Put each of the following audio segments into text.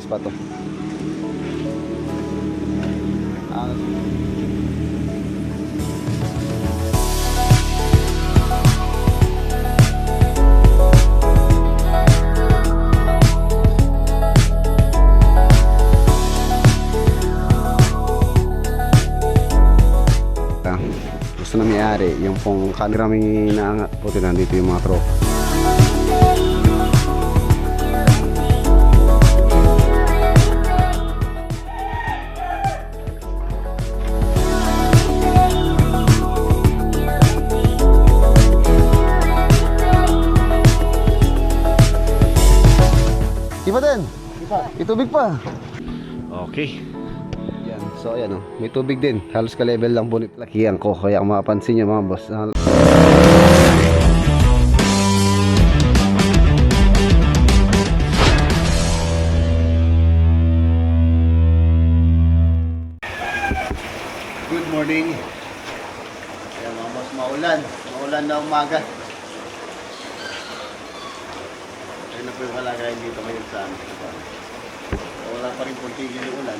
pa to. Gusto na may-ari yung pong kaniraming naangat. Puti nandito yung mga tropa. Iba din. May tubig pa. Okay. Yan. So ayan, may tubig din. Halos ka-level lang po lakihan ko. Kaya kung mapapansin nyo mga boss. Good morning. Ayan mga boss, maulan. Maulan na umaga. Ayun na po yung kalagayan dito ngayon sa amin. Wala pa rin po tigil yung ulan.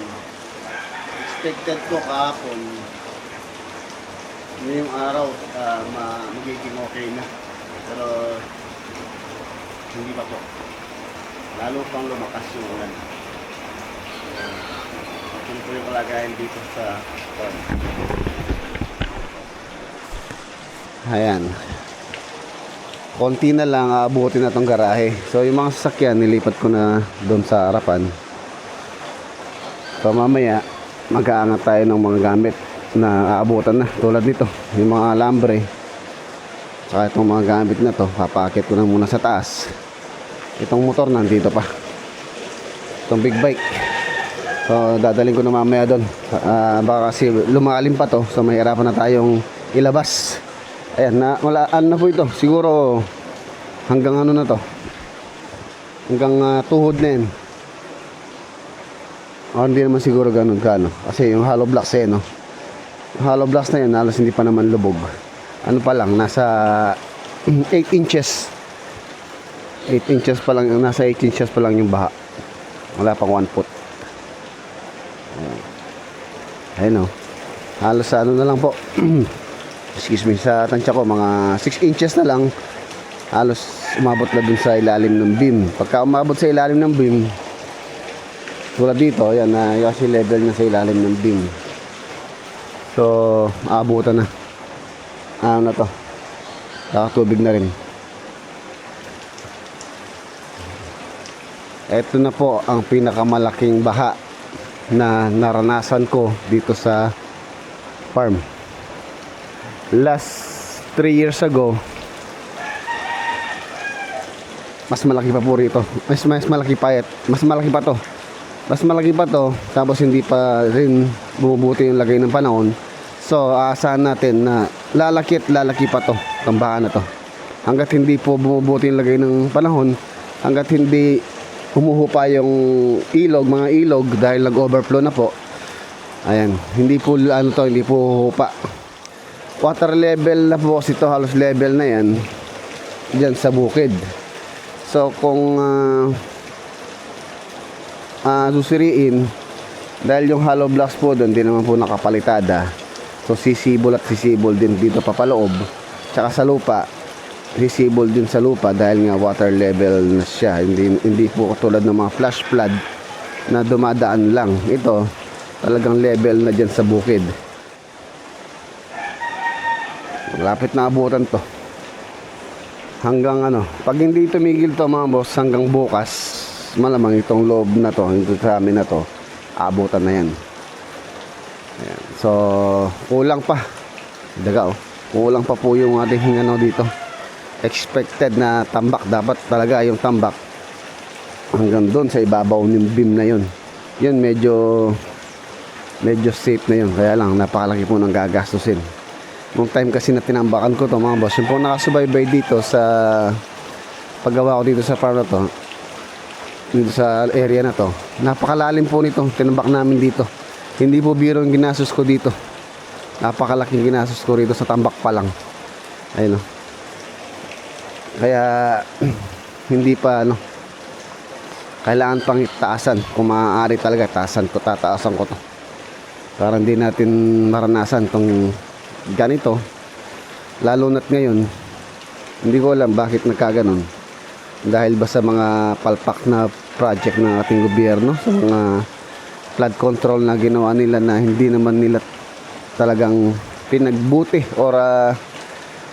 Expected ko kahapon ngayong araw magiging okay na. Pero hindi pa po. Lalo pang lumakas yung ulan. Yun po yung kalagayan dito sa ayan. Konti na lang aabutin na tong garahe. So yung mga sasakyan nilipat ko na doon sa harapan. So mamaya mag-aangat tayo ng mga gamit na aabutan na tulad nito, yung mga alambre. Saka itong mga gamit na to, papakit ko na muna sa taas. Itong motor nandito pa. Itong big bike. So dadalhin ko na mamaya doon. Baka kasi lumalim pa to, so mahirapan na tayong ilabas. Ayan, ano na po ito. Siguro hanggang ano na to. Hanggang tuhod na yan. O hindi naman siguro ganun kano. Kasi yung hollow blocks no. Yung hollow blocks na yan, halos hindi pa naman lubog. Ano pa lang, nasa 8 inches. 8 inches pa lang, nasa 8 inches pa lang yung baha. Wala pang 1 foot. Ayun o. Halos ano na lang po. Excuse me, sa tansya ko mga 6 inches na lang. Halos umabot na dun sa ilalim ng beam. Pagka umabot sa ilalim ng beam, tulad dito, ayan na kasi level na sa ilalim ng beam. So aabutan na. Ano na to, nakatubig na rin. Ito na po ang pinakamalaking baha na naranasan ko dito sa farm. Last 3 years ago, mas malaki pa po rito. Mas malaki pa ito. Mas malaki pa to. Mas malaki pa to. Tapos hindi pa rin bumubuti yung lagay ng panahon. So aasahan natin na lalaki pa to. Tambahan na to. Hanggat hindi po bumubuti yung lagay ng panahon, hanggat hindi humuhupa yung ilog, mga ilog dahil nag-overflow na po. Ayan, hindi po ano to, hindi po huhupa. Water level na po kasi ito, halos level na yan dyan sa bukid. So kung susiriin, dahil yung hollow blocks po doon, di naman po nakapalitada. So sisibol at sisibol din dito papaloob. Tsaka sa lupa, sisibol din sa lupa dahil nga water level na siya. Hindi po katulad ng mga flash flood na dumadaan lang. Ito, talagang level na dyan sa bukid. Malapit na abutan to. Hanggang ano, pag hindi tumigil to mga boss, hanggang bukas, malamang itong loob na to, ito sa amin na to, abutan na yan. Ayan. So kulang pa daga kulang pa po yung ating ano dito. Expected na tambak, dapat talaga yung tambak hanggang doon sa ibabaw ng beam na yun. Yun medyo safe na yun, kaya lang napakalaki po ng gagastusin. Nung time kasi na tinambakan ko to mga boss, yung po nakasubaybay dito sa paggawa ko dito sa farm na to, dito sa area na to, napakalalim po nito. Tinambak namin dito, hindi po biro yung ginastos ko dito. Napakalaking ginastos ko rito sa tambak pa lang. Ayun o. Kaya hindi pa ano, kailangan pang taasan. Kung maaari talaga, tataasan ko to. Para hindi natin maranasan tong ganito. Lalo na't ngayon, hindi ko alam bakit nagkaganon. Dahil ba sa mga palpak na project ng ating gobyerno, sa mga flood control na ginawa nila na hindi naman nila talagang pinagbuti or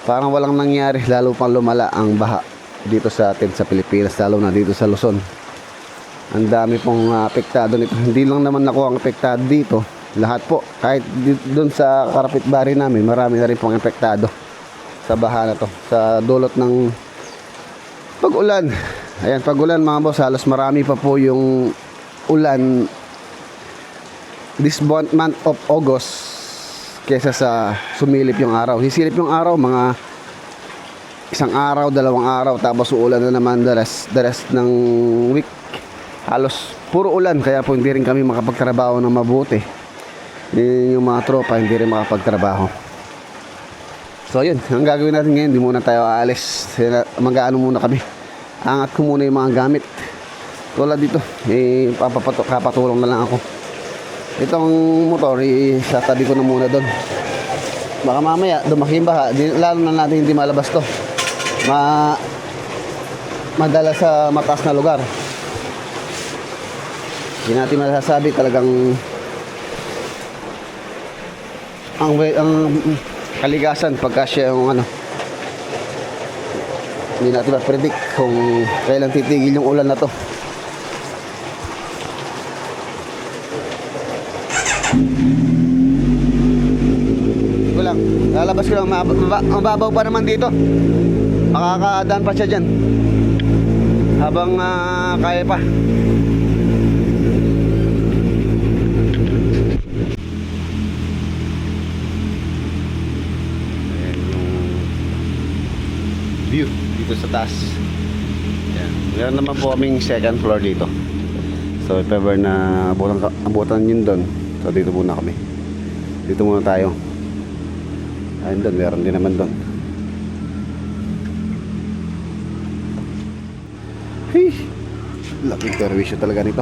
parang walang nangyari, lalo pang lumala ang baha dito sa atin sa Pilipinas, lalo na dito sa Luzon. Ang dami pong apektado nito. Hindi lang naman ako ang apektado dito, lahat po, kahit doon sa kapitbahay namin, marami na rin pong apektado sa baha na to, sa dulot ng pag-ulan. Ayan, pag-ulan mga boss, halos marami pa po yung ulan this month of August kesa sa sumilip yung araw. Sisilip yung araw, mga isang araw, dalawang araw, tapos uulan na naman the rest ng week. Halos puro ulan, kaya po hindi rin kami makapagtrabaho ng mabuti. Yung mga tropa hindi rin makapagtrabaho. So yun, ang gagawin natin ngayon, hindi muna tayo aalis. Mag-aano muna kami. Angat ko muna yung mga gamit. Tulad dito, kapatulong na lang ako. Itong motor, isatabi ko na muna doon. Baka mamaya, dumaking baha. Lalo na natin hindi malabas to. Madala sa mataas na lugar. Hindi natin masasabi talagang ang kaligasan pagka siya yung hindi natin ma-predict kung kailan titigil yung ulan na to. Lalabas ko lang, mababaw pa naman dito. Makakadaan pa siya dyan habang kaya pa. Ayan yung view dito sa taas. Ayan. Meron naman po kaming second floor dito. So if ever na abutan yun doon, so dito muna kami. Dito muna tayo. Ayun doon, meron din naman doon. Hey, laking perwisyo talaga nito.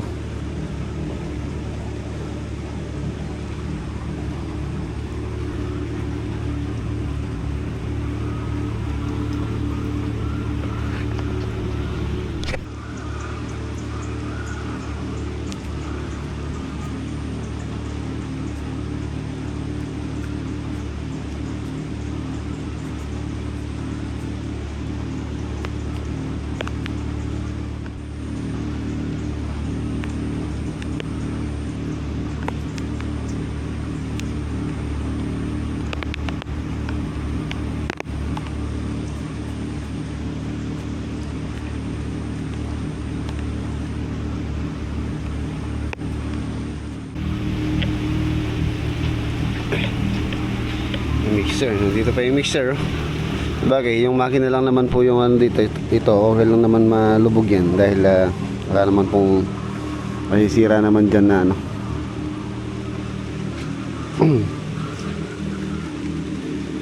Mixer, dito pa yung mixer. Bagay, yung makina lang naman po yung dito. Ito, okay lang naman malubog yan dahil wala naman pong masisira naman dyan na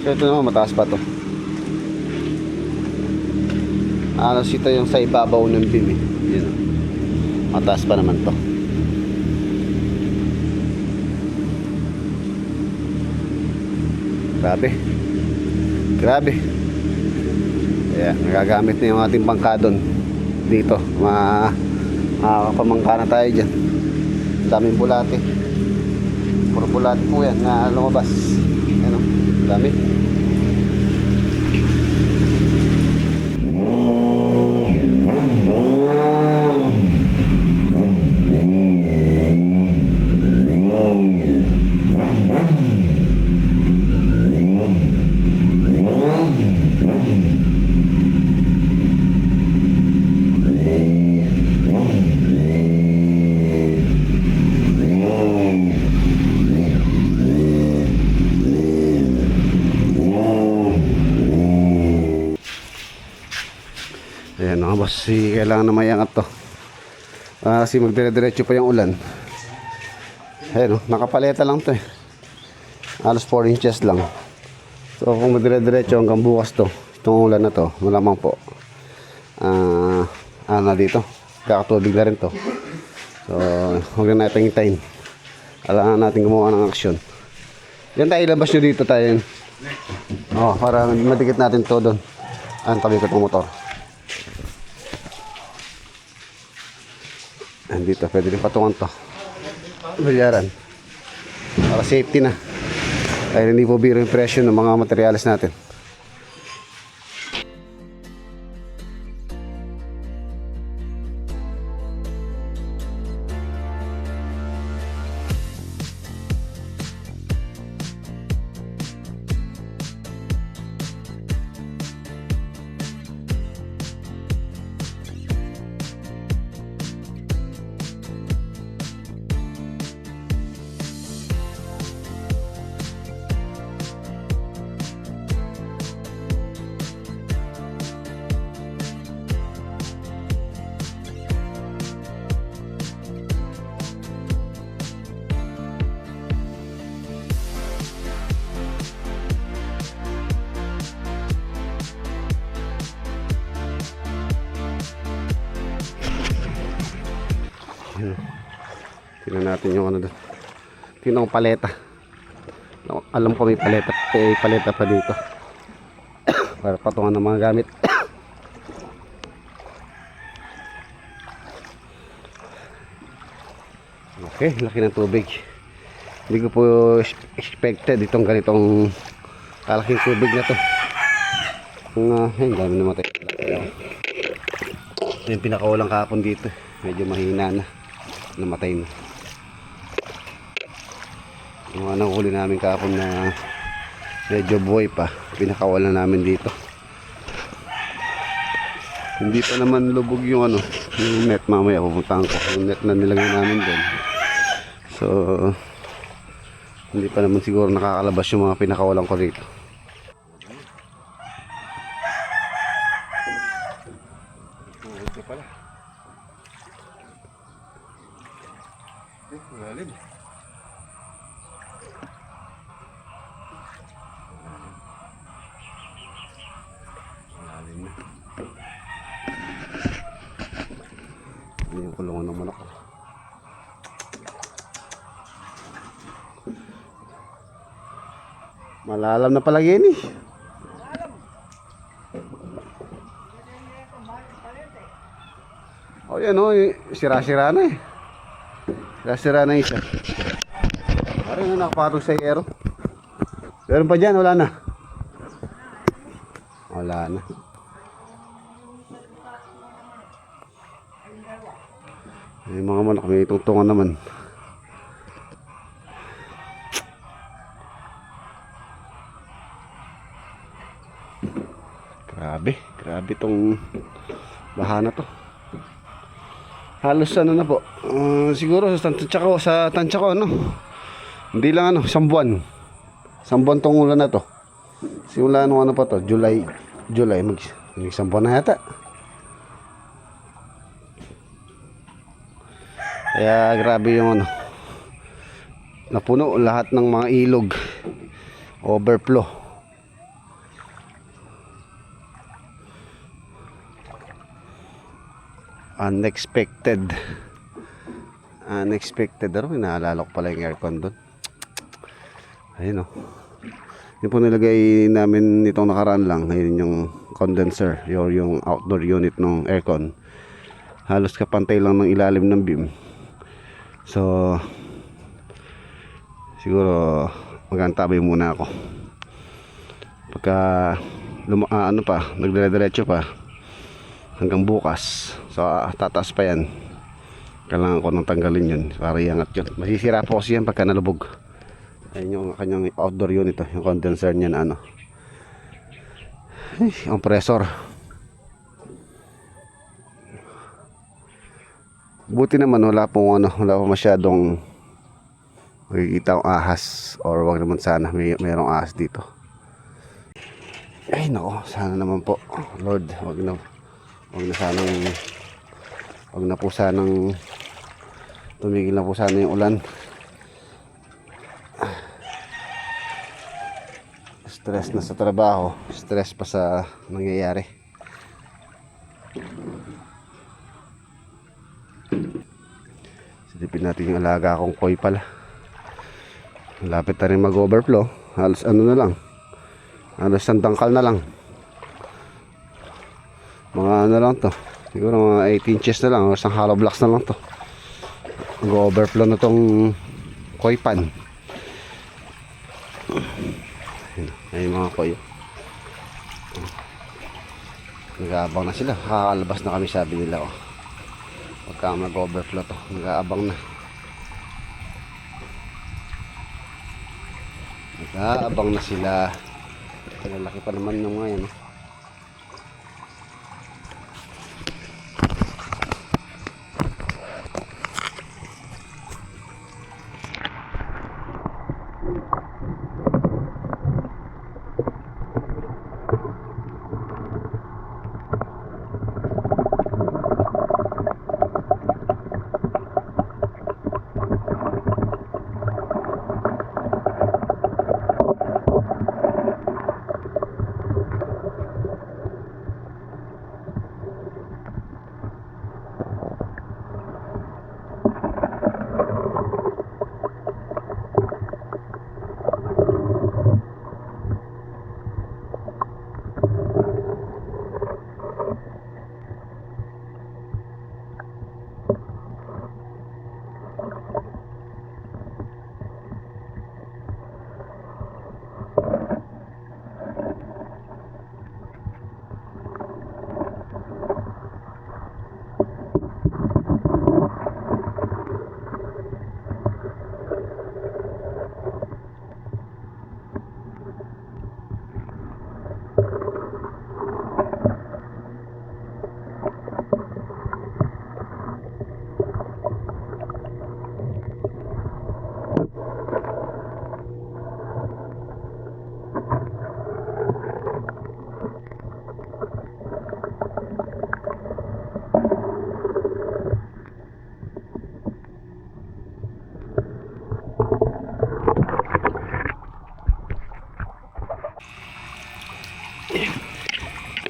So ito naman, mataas pa to. Alas ito yung sa ibabaw ng beam Yan. Mataas pa naman to. Grabe. Kaya nagagamit na yung ating bangka doon. Dito, makakapamangka na tayo dyan. Daming bulate. Puro bulate po yan na lumabas. Ano, dami. Ayan mga boss, kailangan na mayangat to kasi magdire-diretso pa yung ulan. Ayan nakapaleta lang to halos 4 inches lang. So kung magdire-diretso hanggang bukas to, itong ulan na to, malamang po ano dito, kakatubig na rin to. So huwag na natin hintayin. Alam natin gumawa ng aksyon. Yan tayo, ilabas nyo dito tayo. Para madikit natin to doon. Ang tabi ko itong motor. Andito, pwede rin patungan to. Bilyaran. Para safety na. Dahil hindi po biro yung presyo ng mga materyales natin. Tingnan natin yung ano doon. Tingnan ko paleta. Alam ko may paleta pa dito. Para patungan ng mga gamit. Okay, laki ng tubig. Hindi ko po expected itong ganitong kalaking tubig na to. Ang dami namatay. Yung pinakawalang kahapon dito. Medyo mahina na. Namatay na. Yung anong huli namin kahapon na medyo buhay pa, pinakawalan namin dito. Hindi pa naman lubog yung yung net. Mamaya pupuntahan ko yung net na nilagay namin doon. So hindi pa naman siguro nakakalabas yung mga pinakawalan ko dito. Ito pala. Lalim. Lalim na. Yan yung kulungan ng manok. Malalam na pala yan eh. Yan sira-sira na eh. Sira-sira na isa. Parang nakapatong sa yero. Meron pa dyan, wala na. Wala na. Yung mga manok may tungtungan naman. Grabe tong baha na to. Halos na po. Siguro sa tansya ko hindi lang isang buwan. Isang buwan tong ulan na to. Simula nung pa to, July isang buwan na yata. Kaya grabe yung napuno lahat ng mga ilog. Overflow. Unexpected. Naalala ko pala yung aircon doon. Ayun yung po nilagay namin nitong nakaraan lang. Ayun yung condenser, yung outdoor unit ng aircon. Halos kapantay lang ng ilalim ng beam. So siguro magantabay muna ako. Pagka nagdire-diretso pa hanggang bukas. So tataas pa yan. Kailangan ko nang tanggalin yun para iangat yun. Masisira po kasi yan pagka nalubog. Ayun yung kanyang outdoor unit yung condenser niya na compressor. Buti naman wala pong masyadong makikita ang ahas, or wag naman sana mayroong ahas dito. Ay nako, sana naman po Lord, wag na po sanang tumigil na po sana yung ulan. Stress na sa trabaho, stress pa sa nangyayari. Silipin natin yung alaga kong koi pala. Lapit na rin mag-overflow. Halos ano na lang. Halos sandangkal na lang. Mga ano lang to. Siguro mga 8 inches na lang. O isang hollow blocks na lang to. Mag-overflow na tong koi pan. Ayun mga koi. Nag-aabang na sila. Kakalabas na kami, sabi nila. Oh. Pagka mag-overflow to, nag-aabang na. Nag-aabang na sila. Laki pa naman ng mga yan. Oh.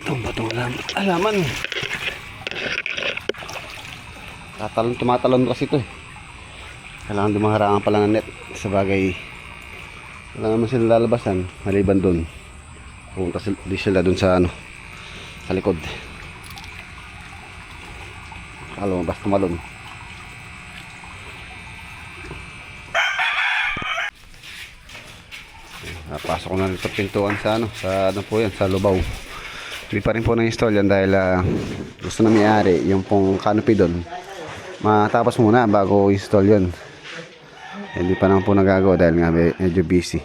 Itong batong alaman. Tumatalon kasi ito eh. Kailangan dumaharaan pala ng net. Sa bagay, wala naman sila lalabasan maliban doon. Pupunta sila doon sa ano, sa likod. Alam mo, basta tumalon. Napasok ko na rito pintuan sa ano, sa ano po yan, sa lubaw. Hindi pa rin po na-install yan dahil gusto na may-ari yung pong canopy doon. Matapos muna bago install yun. Hindi pa naman po nagagawa dahil nga medyo busy.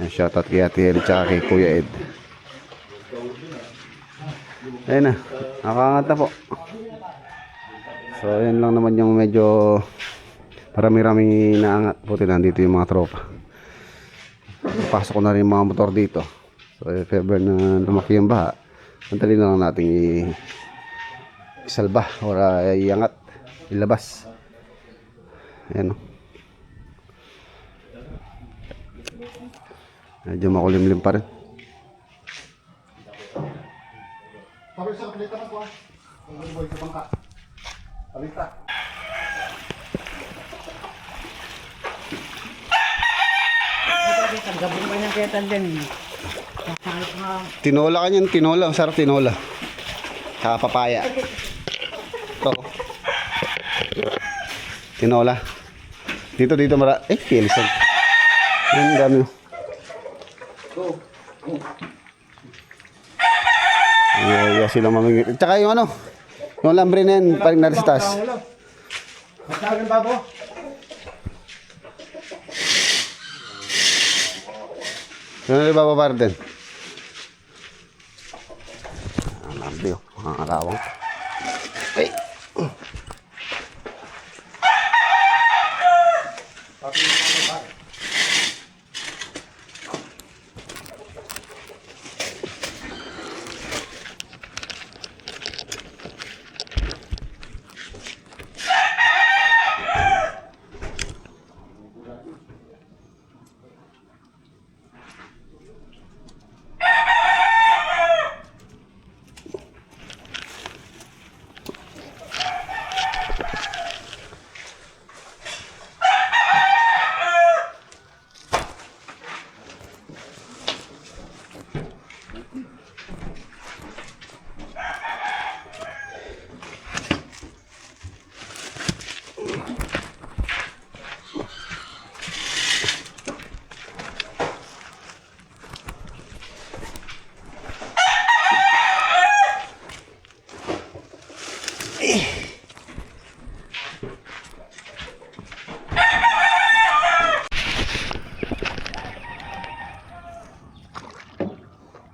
Shoutout kay Ate Eri tsaka kay Kuya Ed. Ayun na, nakakangat na po. So yan lang naman yung medyo marami-rami naangat. Buti nandito yung mga tropa. Pasok ko na rin mga motor dito. So if ever na lumaki yung baha, madali na lang natin isalba o iangat, ilabas. Ayan o. Medyo makulimlim pa rin. Pabalik sa kapilita na po ah. Ang buhay sa bangka. Palita. Gabong ba niyang ketan din? Tinola kanyan, tinola. Sarap tinola. Saka papaya. Ito. Tinola. Dito Kilisan. Ang dami. Yeah, sila mamingit. Tsaka yung ano, yung lambre na yan, paring naristas. Matawag ng babo. Ano rin bababa rin? Ang lambre oh, mga alawang. Ay!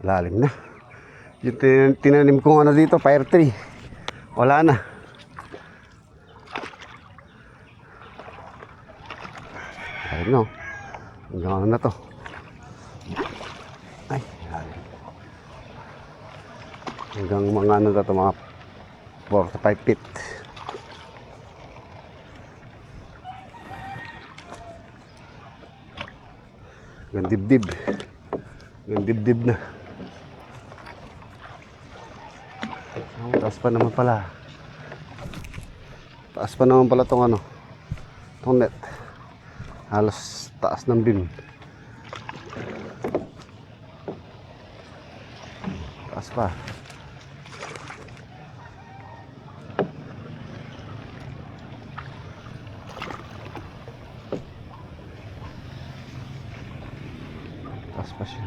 Lalim na. Yung tinanim kong ano dito, fire tree. Wala na. Lalim na. Hanggang ano na to. Ay, lalim. Hanggang mga ano na to, mga 4 to 5 feet. Hanggang dibdib. Hanggang dibdib na. Oh, taas pa naman pala. Taas pa naman pala tong ano, tong net. Halos taas ng beam. Taas pa. Taas pa siya.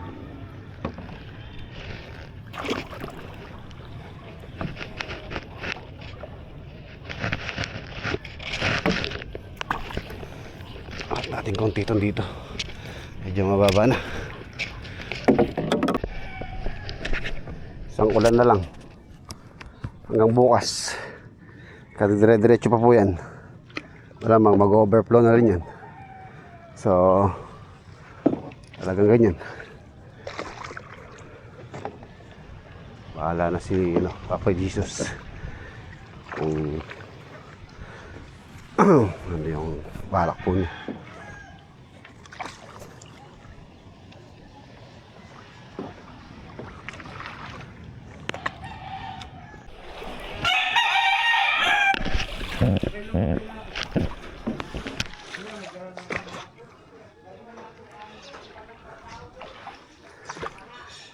Natin konti itong dito, medyo mababa na. Isang ulan na lang hanggang bukas, kadire-diretso pa po yan. Malamang mag-overflow na rin yan. So talagang ganyan. Bahala na si Papa Jesus kung ano yung balak po niya.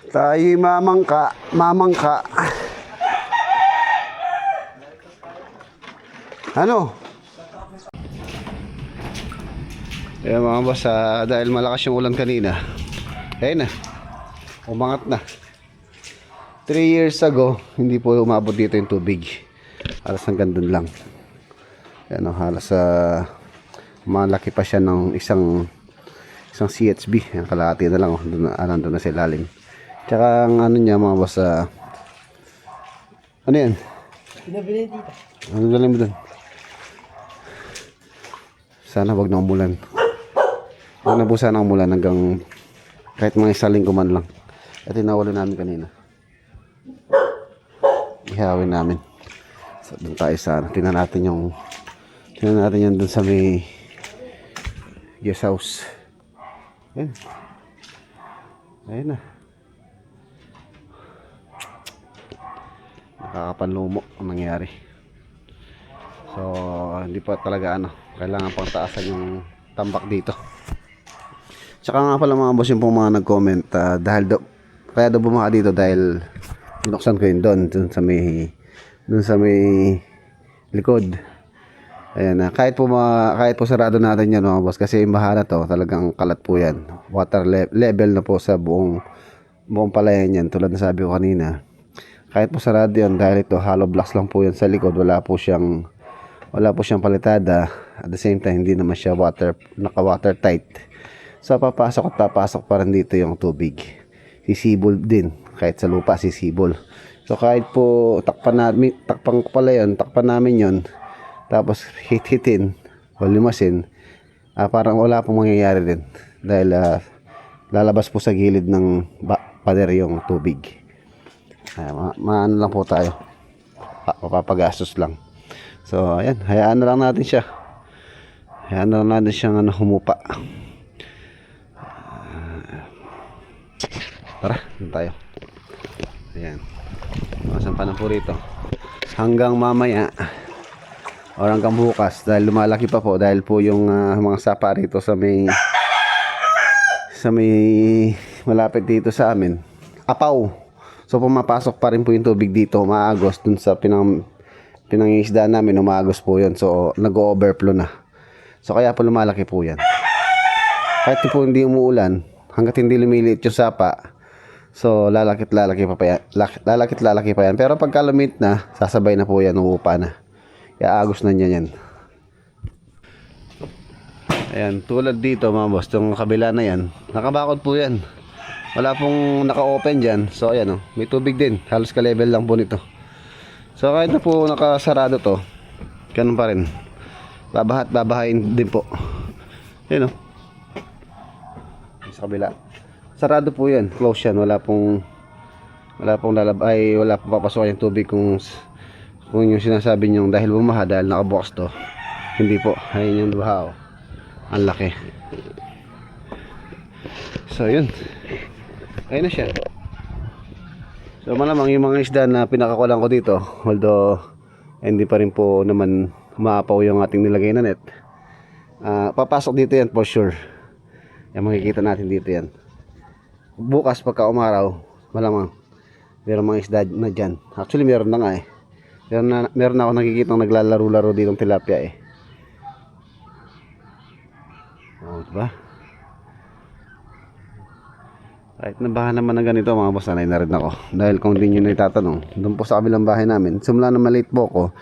Tayo mamangka. Ano? Ayan mga boss, dahil malakas yung ulan kanina, ayun na, umangat na. 3 years ago, hindi po umabot dito yung tubig. Halos hanggang dun lang. Ayan o, halos malaki pa siya ng isang CHB. Ayan, kalahati na lang o, nandun na sa ilalim. Tsaka ang ano niya mga boss, ano yan? Pinabili dito. Ano galing mo dun? Sana wag na umulan. Wag na po sana umulan hanggang kahit mga isang linggo man lang. At tinawala namin kanina. Ihawin namin. So doon tayo sa tingnan natin yan doon sa may guest house. Ayun. Ayun na. Nakakapanlumo ang nangyari. So hindi pa talaga kailangan pang taasan yung tambak dito. Tsaka nga pala mga boss, yung pong mga nag-comment, kaya daw bumaka dito dahil binuksan ko yun doon sa may likod. Ayan na, kahit po sarado natin yan mga boss, kasi yung baha na to talagang kalat po yan. Water level na po sa buong palayan yan, tulad na sabi ko kanina. Kahit po sarado yan, dahil ito hollow blocks lang po yan sa likod, wala po siyang palitada. At the same time, hindi naman siya naka-water tight. So papasok pa rin dito yung tubig. Sisibol din, kahit sa lupa sisibol. So kahit po takpan namin yon, tapos hitin o limasin, parang wala pong mangyayari din. Dahil lalabas po sa gilid ng pader yung tubig. Maano lang po tayo, mapapagastos lang. So ayan, hayaan na lang natin siya. Hayaan na lang natin siyang humupa. Tara, dun tayo. Ayan. Masan pa na po rito. Hanggang mamaya or hanggang bukas, dahil lumalaki pa po, dahil po yung mga sapa rito sa may malapit dito sa amin, apaw. So pumapasok pa rin po yung tubig dito, maagos dun sa pinangingisdaan namin, umagos po yun. So nag-overflow na. So kaya po lumalaki po yan. Kahit po hindi umuulan, hanggat hindi lumiliit yung sapa, so lalaki pa yan. Pero pagka lumit na, sasabay na po yan, uupa na. Iaagos na niya yan. Ayan, tulad dito mga boss, yung kabila na yan, nakabakod po yan. Wala pong naka-open dyan. So ayan may tubig din. Halos ka-level lang po nito. So kahit na po nakasarado to, ganun pa rin. Babahain din po. Ayan sa kabila. Sarado po yan. Close yan. Wala pong papasok yung tubig kung yung sinasabi nyo dahil bumaha dahil nakabukas to. Hindi po. Ayun yung baha. Ang laki. So yun. Ayun na siya. So malamang yung mga isda na pinakakulang ko dito, although hindi pa rin po naman maapaw yung ating nilagay na net, papasok dito yan for sure. Yan, makikita natin dito yan. Bukas pagka umaraw, malamang meron mga isda na dyan. Actually meron na nga eh. Meron na ako nakikita naglalaro-laro dito ng tilapia eh. Oh, diba? Kahit nabahan naman na ganito mga boss, sanay na rin ako. Dahil kung hindi nyo na itatanong, doon po sa kabilang bahay namin, simula na maliit po ako,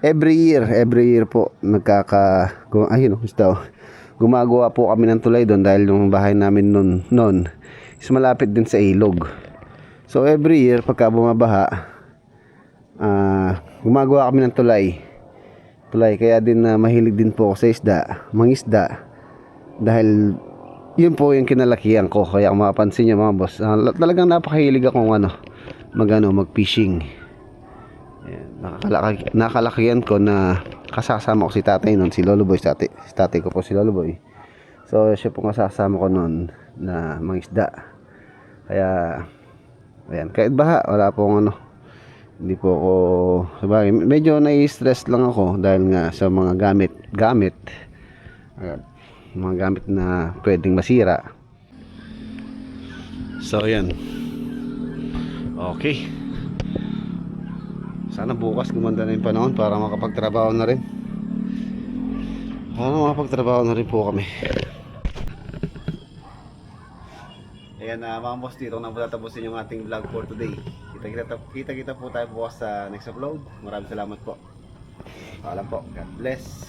every year po gumagawa po kami ng tulay doon dahil yung bahay namin noon is malapit din sa ilog. So every year pagka bumabaha, gumagawa kami ng tulay. Kaya din mahilig din po ako sa mangisda dahil yun po yung kinalakihan ko. Kaya kung mapapansin nyo mga boss, talagang napakahilig akong mag-fishing. Nakalakihan ko na kasasama ko si tatay noon, si Lolo Boy. Si tatay ko po si Lolo Boy. So siya po kasasama ko noon na mangisda. Kaya ayan, kahit baha wala pong hindi po ako sabagay, medyo nai-stress lang ako dahil nga sa mga gamit mga gamit na pwedeng masira. So yan. Okay, sana bukas gumanda na yung panahon para makapagtrabaho na rin. Makapagtrabaho na rin po kami. Ayan mga boss, dito na po tatapusin yung ating vlog for today. Kita po tayo bukas sa next upload. Maraming salamat po. Paalam po. God bless.